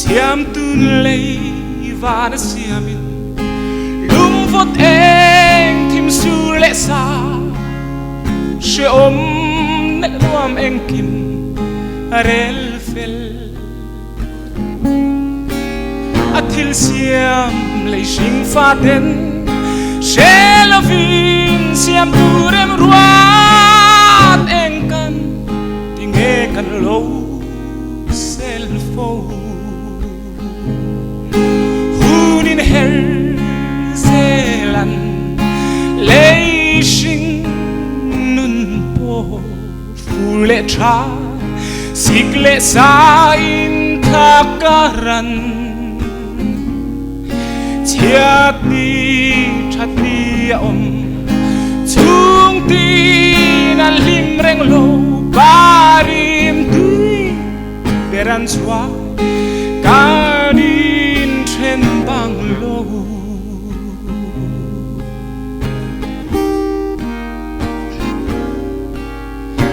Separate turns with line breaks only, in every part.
Siam tun lei và nó siamin lung vot eng tim su lệ sa she om net luam eng kim arel fel athil siam lei sing fa den she lovin siam turem ruat eng kan tinge kan lo sel fo hunin her zelan lei sing nun po fule cha sikle sa in thakaran chiat ni chat ni om chung tin an lim reng lo barim tui beran chua karin chen bang lo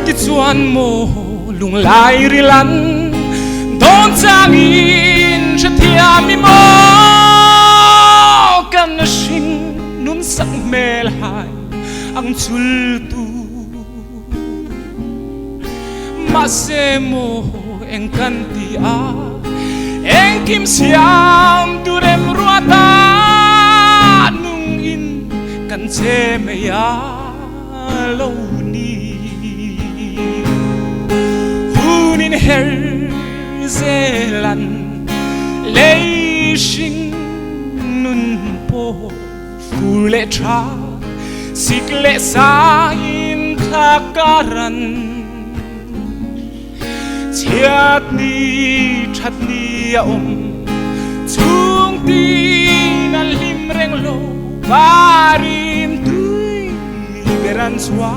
ti chuan mo lung lai ri lan don chang in che thia mi mo kan na sing nun sak mel hai ang chul tu ma se mo eng kan ti a eng kim siam durem ruata nung in kan che me ya lo ni hunin her zelan lei sing nun po fule cha sikle sa in thakaran chiat ni chat ni om chung tin an lim reng lo barim tui beran chua